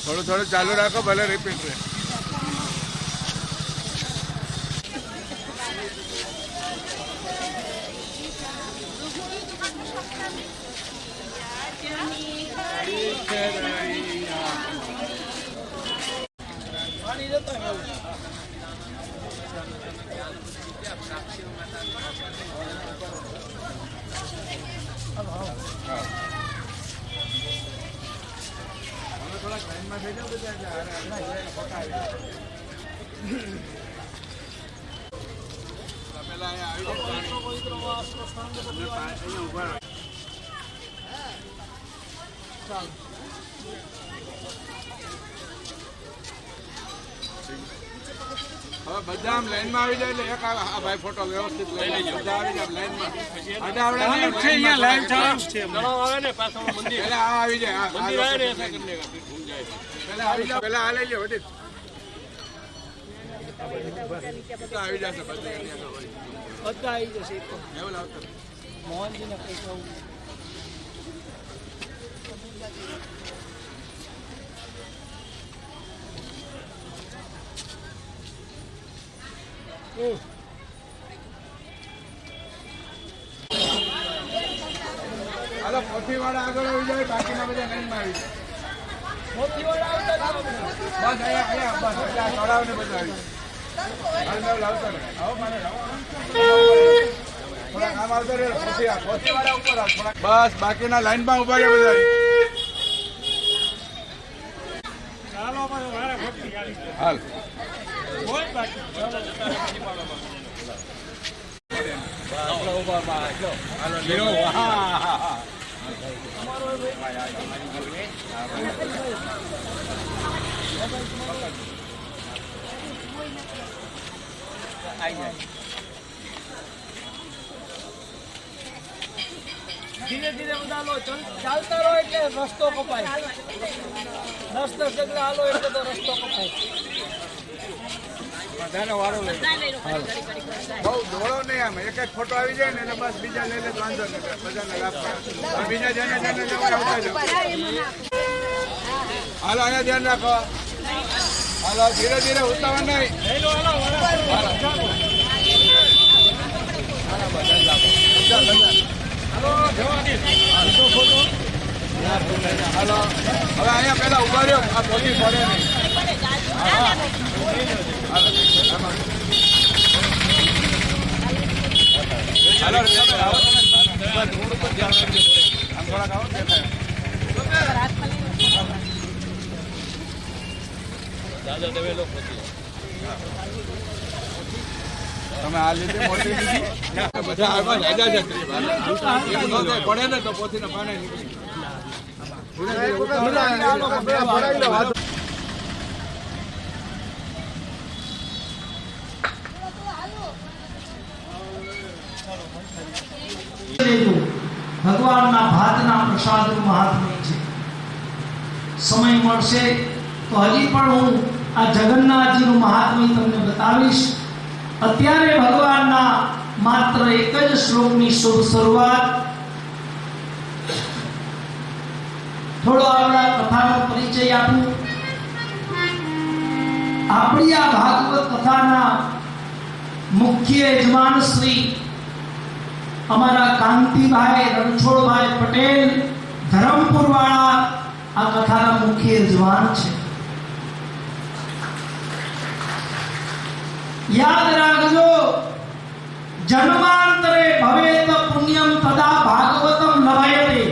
थोड़ा थोड़ा चालू रखो भले रिपीट रहे। હવે બધા આમ લાઈનમાં આવી જાય એટલે એક આ ભાઈ ફોટો વ્યવસ્થિત લઈ લેજો બધા આવી જાય લાઈનમાં આજે આપણે લાઈવ છે અહીંયા લાઈવ ચાલુ છે તળાવ આવે ને પાછળ મંદિર પહેલા આ આવી જાય મંદિર આવે ને એસા કરને કા ફિર ઘૂમ જાય પહેલા આવી જાવ પહેલા આ લઈ લ્યો વડી આવી જશે બધા આવી જશે એવું લાવતો મોહનજીને પૈસા હાલો પોથીવાળા આગળ આવી જાય બાકીના બધા લાઈનમાં આવી જાય પોથીવાળા આવતા બસ અહીંયા બસ તળાવ ને બધા આવી લાવતો ને આવો મને થોડા કામ આવતો રે પોથીવાળા ઉપર થોડા બસ બાકીના લાઈનમાં ઉભા છે બધા હાલ ધીરે ધીરે બધા લો, ચાલતા રહો એટલે રસ્તો કપાય, 10-10 ડગલા હાલો એટલે તો રસ્તો કપાય. બધાનો વારો લઈ બહુ દોડો નહીં, આમ એક ફોટો આવી જાય ને એટલે બસ બીજા લઈ લે વાંધો નહીં, બધાને લાભ થાય. બીજા જેને જવું આવતા જાઓ. હાલો અહીંયા ધ્યાન રાખો. હાલો ધીરે ધીરે ઉતાવળ નહીં. હાલો હવે અહીંયા પેલા ઉભા રહ્યો, આ પોલીસ પડે નહીં. હાલો રોડ ઉપર ધ્યાન રાખજો, આમ થોડાક આવો દેખાય. તમે આ લીધે મોટી લીધી બધા આગળ રાજા જત્રી પડે ને તો પોતીને પાણી નીકળી. ભગવાનના ભાતના પ્રસાદનું મહાત્મ્ય છે. સમય મળશે તો હજી પણ હું આ જગન્નાથજીનું મહાત્મ્ય તમને બતાવીશ. અત્યારે ભગવાનના માત્ર એક જ શ્લોકની શુભ શરૂઆત. થોડો આપણા કથાનો પરિચય આપું. આપણી આ ભાગવત કથાના મુખ્ય યજમાન શ્રી અમારા કાંતિભાઈ રણછોડભાઈ પટેલ ધરમપુર વાળા આ કથાના મુખ્ય યજમાન છે. યાદ રાખજો, જન્માંતરે ભવેત પુણ્યમ તદા ભાગવતમ લભયતે.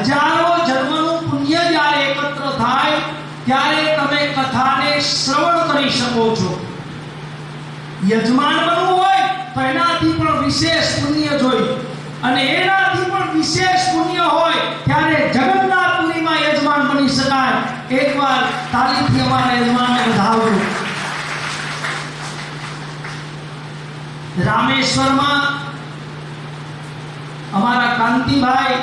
હજારો જન્મનું પુણ્ય જ્યારે એકત્ર થાય ત્યારે તમે કથાને શ્રવણ કરી શકો છો. યજમાન બનવું હોય તો એનાથી પણ વિશેષ પુણ્ય જોઈએ, અને એનાથી પણ વિશેષ પુણ્ય હોય ત્યારે જગન્નાથપુરીમાં યજમાન બની શકાય. એકવાર તાલીથી અમારા યજમાનને વધાવો. રામેશ્વરમાં અમારા કાંતિભાઈ,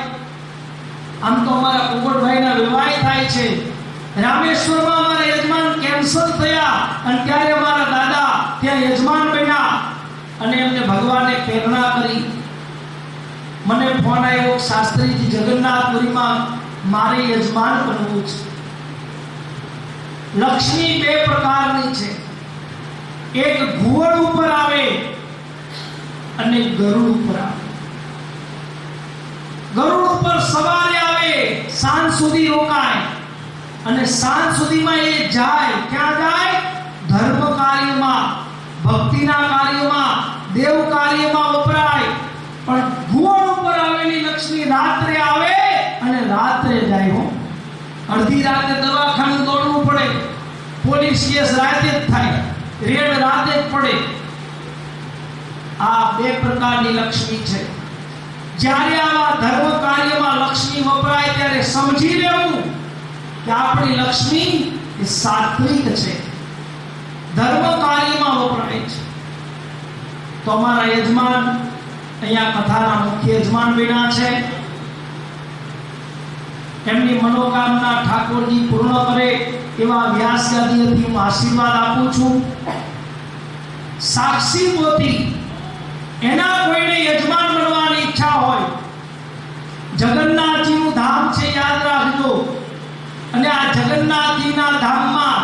આમ તો અમારા પોપટભાઈના વિવાહ થાય છે. રામેશ્વરમાં અમારા યજમાન કેન્સર થયા અને ત્યારે અમારા દાદા ત્યાં યજમાન બન્યા અને એમને ભગવાને પ્રેરણા કરી. મને ફોન આવ્યો, શાસ્ત્રીજી જગન્નાથપુરીમાં મારે યજમાન બનવું છે. લક્ષ્મી બે પ્રકારની છે, એક ઘુવડ ઉપર આવે અને ગરુડ ઉપર આવે. ગરુડ ઉપર સવારે આવે, સાંજ સુધી રોકાય અને સાંજ સુધીમાં એ જાય. ક્યાં જાય? ધર્મ કાર્યમાં, ભક્તિના કાર્યમાં, દેવ કાર્યમાં વપરાય. પણ ઘુવડ ઉપર આવેલી લક્ષ્મી રાત્રે આવે અને રાત્રે જાય. હો, અડધી રાતે દવાખાનું દોડવું પડે, પોલીસ કેસ રાતે જ થાય, રેડ રાતે જ પડે. આ બે પ્રકારની લક્ષ્મી છે. જ્યારે આવા ધર્મ કાર્યમાં લક્ષ્મી વપરાય ત્યારે સમજી લેવું કે આપણી લક્ષ્મી એ સાત્વિક છે, ધર્મ કાર્યમાં વપરાય છે. તો અમારા યજમાન અહીંયા કથાના મુખ્ય યજમાન બન્યા છે. એમની મનોકામના ઠાકોરજી પૂર્ણ કરે એવા વ્યાસ ગાદીથી હું આશીર્વાદ આપું છું. સાક્ષી પોથી એના કોઈને યજમાન બનવાની ઈચ્છા હોય, જગન્નાથજીનું ધામ છે, યાદ રાખજો. અને આ જગન્નાથજીના ધામમાં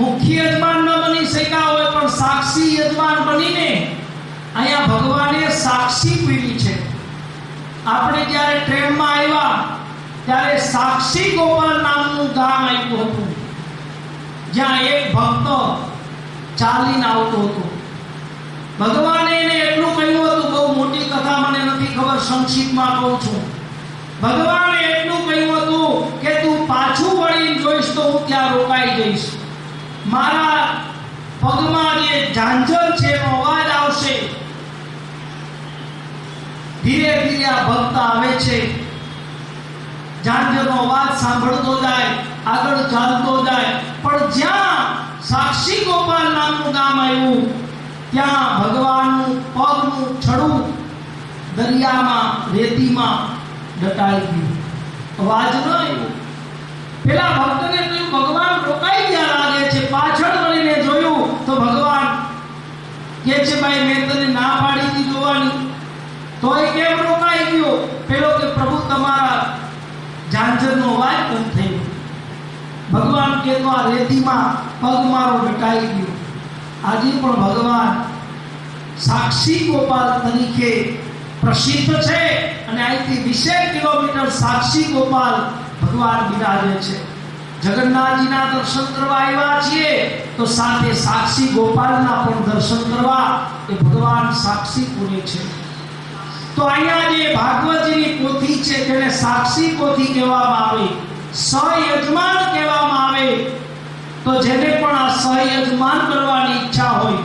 મુખ્ય યજમાન ન બની શક્યા હોય પણ સાક્ષી યજમાન બનીને અહીંયા ભગવાને સાક્ષી પીડી છે. આપણે જ્યારે ટ્રેનમાં આવ્યા ત્યારે સાક્ષી ગોપાલ નામનું ગામ આવ્યું હતું, જ્યાં એક ભક્ત ચાલીને આવતો હતો. ભગવાને એને એટલું કહ્યું હતું, બહુ મોટી કથા મને નથી ખબર, સંક્ષિપ્તમાં કહું છું. ભગવાને એટલું કહ્યું હતું કે તું પાછું વળીને જોઈશ તો હું ત્યાં રોકાઈ જઈશ. મારા પગમાં જે ઝાંઝર છે એનો અવાજ આવશે. ધીરે ધીરે આ ભક્ત આવે છે, ઝાંઝરનો અવાજ સાંભળતો જાય, આગળ ચાલતો જાય. પણ જ્યાં સાક્ષી ગોપાલ નામનું ગામ આવ્યું ત્યાં ભગવાનનું પગનું છડું દરિયામાં રેતીમાં દટાઈ ગયું, અવાજ ન આવ્યો. પેલા ભક્તને કહ્યું ભગવાન રોકાઈ ગયા લાગે છે. પાછળ વળીને જોયું તો ભગવાન કે છે ભાઈ મેં તને ના પાડી હતી જોવાની, તોય કેમ રોકાઈ ગયો? પેલો કે પ્રભુ તમારા ઝાંઝરનો અવાજ બંધ થઈ ગયો. ભગવાન કે તો આ રેતીમાં પગ મારો દટાઈ ગયો. આજે પણ ભગવાન સાક્ષી ગોપાલ તરીકે પ્રસિદ્ધ છે અને અહીંથી 20 કિલોમીટર સાક્ષી ગોપાલ ભગવાન બિરાજે છે. જગન્નાથજીના દર્શન કરવા આવ્યા છીએ તો સાથે સાક્ષી ગોપાલના પણ દર્શન કરવા એ ભગવાન સાક્ષી પુણે છે. તો અહીંયા જે ભાગવતજીની પોથી છે તેને સાક્ષી પોથી કહેવામાં આવે, સહયજમાન કહેવામાં આવે. તો જેને પણ આ સહયજમાન કરવાની ઈચ્છા હોય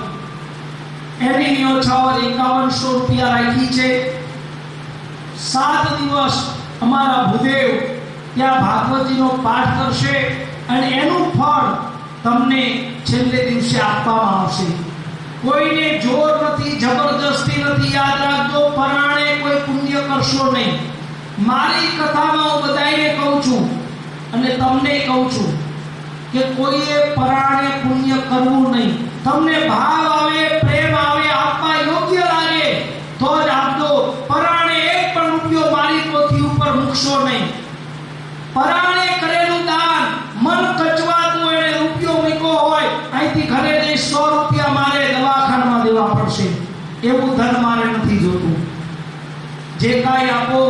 એની ન્યોછાવર 5100 રૂપિયા રાખી છે. 7 દિવસ અમારા ભૂદેવ ત્યાં ભાગવતજીનો પાઠ કરશે અને એનું ફળ તમને છેલ્લે દિવસે આપવામાં આવશે. કોઈને જોર નથી, જબરદસ્તી નથી. યાદ રાખજો, પરાણે કોઈ પુણ્ય કરશો નહીં. મારી કથામાં હું બધાને કહું છું અને તમને કહું છું કે કોઈએ પરાણે પુણ્ય કરવું નહીં. તમને ભાવ આવે, પ્રેમ આવે, આપવા યોગ્ય લાગે તો જ આપજો. પરાણે એક પણ રૂપિયો મારી પોથી ઉપર મૂકશો નહીં. પરાણે કરેલું દાન મન કચવાતું હોય, રૂપિયો મૂક્યો હોય, અહીંથી ઘરે જઈ 100 રૂપિયા મારે દવાખાનામાં દેવા પડશે, એવું ધન મારે નથી જોતું. જે કાંઈ આપો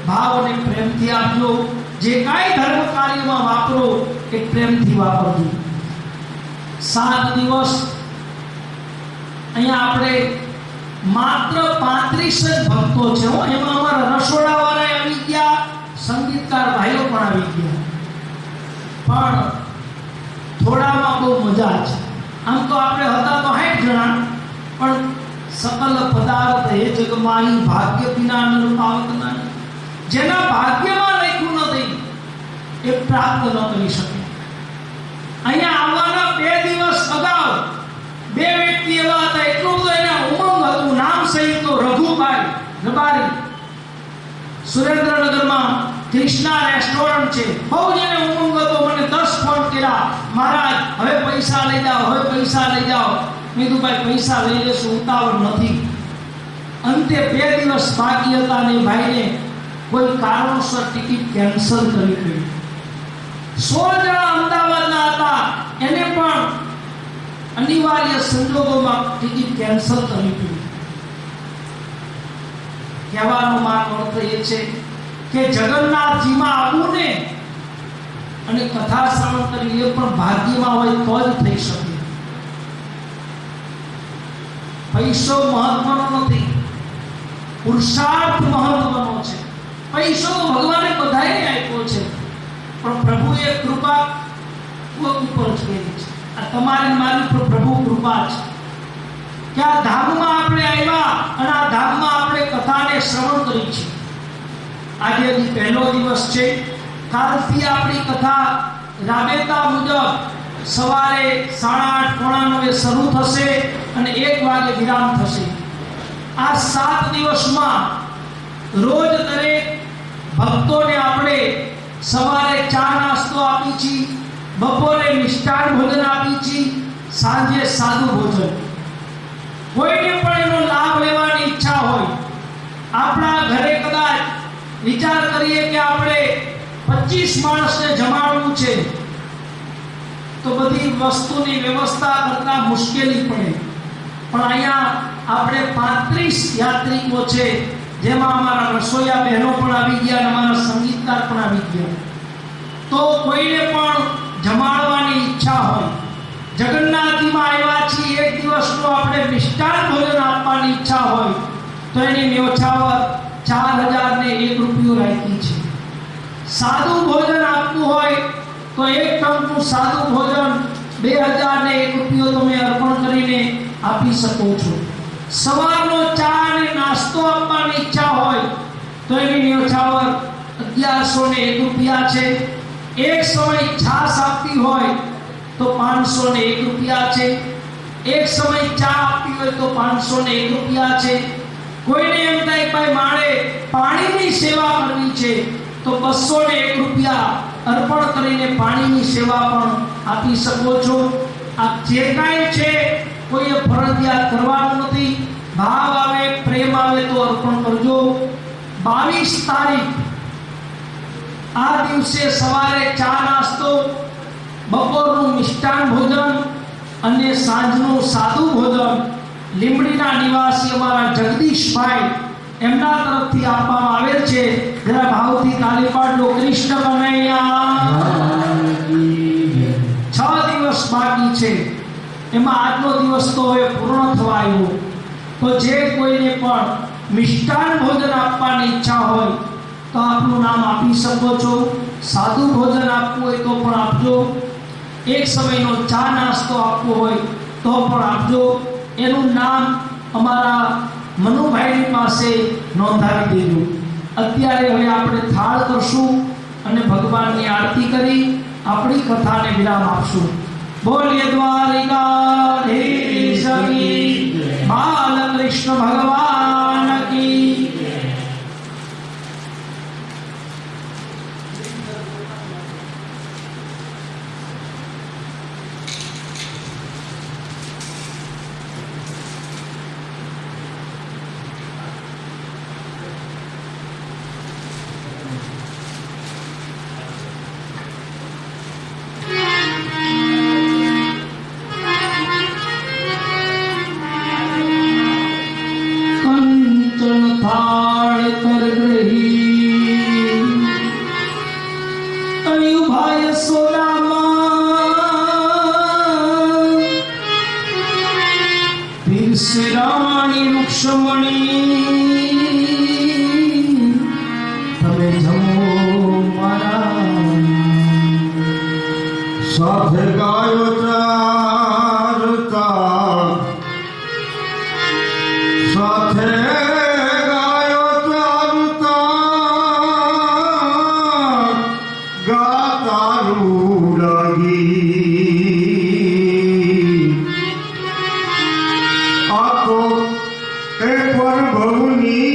ભાવ અને પ્રેમથી આપજો. જે કાંઈ ધર્મ કાર્યમાં વાપરો એ પ્રેમથી વાપરજો. 7 દિવસ અહીંયા આપણે માત્ર 35 જ ભક્તો છે. એમાં અમારા રસોડાવાળા આવી ગયા, સંગીતકાર ભાઈઓ પણ આવી ગયા, પણ થોડામાં બહુ મજા છે. આમ તો આપણે હતા તો 60 જણા, પણ સકલ પદાર્થ હે જગમાઈ ભાગ્ય વિના નર પાવત નહીં. જેના ભાગ્યમાં લખ્યું નથી એ પ્રાપ્ત ન કરી શકે. અહીંયા આવવાના 2 દિવસ અગાઉ 2 વ્યક્તિ એવા હતા, એટલું બધું એના ઉમંગ હતું. નામ સહિત તો રઘુભાઈ રબારી, સુરેન્દ્રનગરમાં કૃષ્ણા રેસ્ટોરન્ટ છે. બહુ જેને ઉમંગ હતો. મને 10 ફોન કર્યા, મહારાજ હવે પૈસા લઈ જાઓ, હવે પૈસા લઈ જાઓ. મેં કીધું ભાઈ પૈસા લઈ લેશું, ઉતાવળ નથી. અંતે 2 દિવસ બાકી હતા ને ભાઈને કોઈ કારણોસર ટિકિટ કેન્સલ કરી દીધી. 16 જણા અમદાવાદના હતા, એને પણ અનિવાર્ય સંજોગોમાં ટિકિટ કેન્સલ કરી દીધી. કહેવાનો મારો અર્થ એ છે કે જગન્નાથજીમાં આવવું ને અને કથા શ્રવણ કરવી એ પણ ભાગ્યમાં હોય તો જ થઈ શકે. પૈસો મહત્વનો નથી, પુરુષાર્થ મહત્વનો છે. પૈસો ભગવાને બધાને આપ્યો છે, પણ પ્રભુએ કૃપા ઉપર જ કરી છે. આ તમારી મારી પર પ્રભુ કૃપા છે કે આ ધામમાં આપણે આવ્યા અને આ ધામમાં આપણે કથાને શ્રવણ કરી છે. આજે પહેલો દિવસ છે. કાલથી આપણી કથા રાબેતા મુજબ સવારે 8:30 પોણા 9 શરૂ થશે અને 1 વાગે વિરામ થશે. આ 7 દિવસમાં રોજ દરેક ભક્તોને આપણે સવારે ચા નાસ્તો આપી છે, બપોરે મિષ્ટાન ભોજન આપી છે, સાંજે સાદું ભોજન. કોઈને પણ એનો લાભ લેવાની ઈચ્છા હોય, આપણા ઘરે કદાચ વિચાર કરીએ કે આપણે 25 માણસને જમાડવું છે તો બધી વસ્તુની વ્યવસ્થા કરતા મુશ્કેલી પડે. પણ અહીંયા આપણે 35 યાત્રિકો છે, જેમાં અમારા રસોઈયા બહેનો પણ આવી ગયા અને અમારા સંગીતકાર પણ આવી ગયા. તો કોઈને પણ જમાડવાની ઈચ્છા હોય, જગન્નાથજીમાં આવ્યા છીએ, 1 દિવસનું આપણે મિષ્ટાન ભોજન આપવાની ઈચ્છા હોય તો એની ન્યોછાવર 4001 રૂપિયો રાખી છે. સાદું ભોજન આપવું હોય તો 1 ટંકનું સાદું ભોજન 2001 રૂપિયો તમે અર્પણ કરીને આપી શકો છો. સવારનો ચા અને નાસ્તો આપવાની ઈચ્છા હોય તો એની ન્યોછાવર 1101 રૂપિયા છે. એક સમય છાશ આપવી હોય તો 501 રૂપિયા છે. એક સમય ચા આપવી હોય તો 501 રૂપિયા છે. કોઈને એમ થાય કે ભાઈ મારે પાણીની સેવા કરવી છે તો 201 રૂપિયા અર્પણ કરીને પાણીની સેવા પણ આપી શકો છો. આ જે કાંઈ છે કોઈએ ફરજિયાત કરવાનું નથી. ભાવ આવે, પ્રેમ આવે તો અર્પણ કરજો. 22 તારીખ આ દિવસે સવારે ચા નાસ્તો, બપોરનું મિષ્ટાન ભોજન અને સાંજનું સાદું ભોજન લીંબડીના નિવાસી અમારા જગદીશભાઈ એમના તરફથી આપવામાં આવેલ છે. જરા ભાવથી તાલી પાડો. કૃષ્ણ કનૈયા. 6 દિવસ બાકી છે, એમાં આજનો દિવસ તો હવે પૂર્ણ થવા આવ્યો. તો જે કોઈને પણ મિષ્ટાન ભોજન આપવાની ઈચ્છા હોય તો આપનું નામ આપી શકો છો. સાદું ભોજન આપવું હોય તો પણ આપજો. એક સમયનો ચા નાસ્તો આપવો હોય તો પણ આપજો. એનું નામ અમારા મનુભાઈની પાસે નોંધાવી દેજો. અત્યારે હવે આપણે થાળ કરશું અને ભગવાનની આરતી કરી આપણી કથાને વિરામ આપશું. બોલીએ દ્વારિકાધીશ કી, બાલકૃષ્ણ ભગવાન કી. રાણી રૂક્ષમણી તમે જમો મારા સાથે ગાયો ચારતા, સાથે ગાયો ચારતા, ગાતારું લાગી. આ તો એક વાર ભવની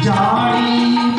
જાળી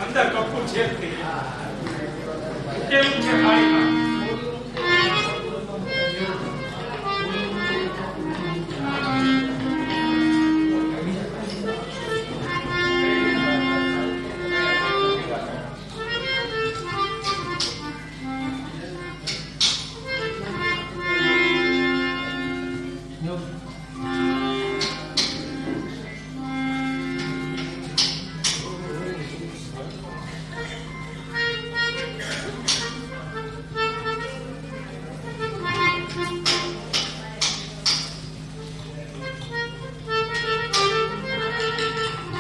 અંદર કપૂર છે જ તે. કેવું છે થાળીમાં?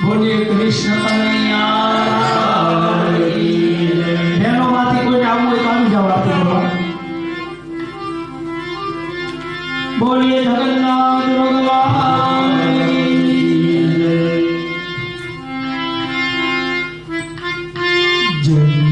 બોલીએ કૃષ્ણ કનૈયા બહેનો માંથી કોઈ આવું હોય તો આવી જાઓ રાતે ભગવાન. બોલીએ જગન્નાથ ભગવાન જય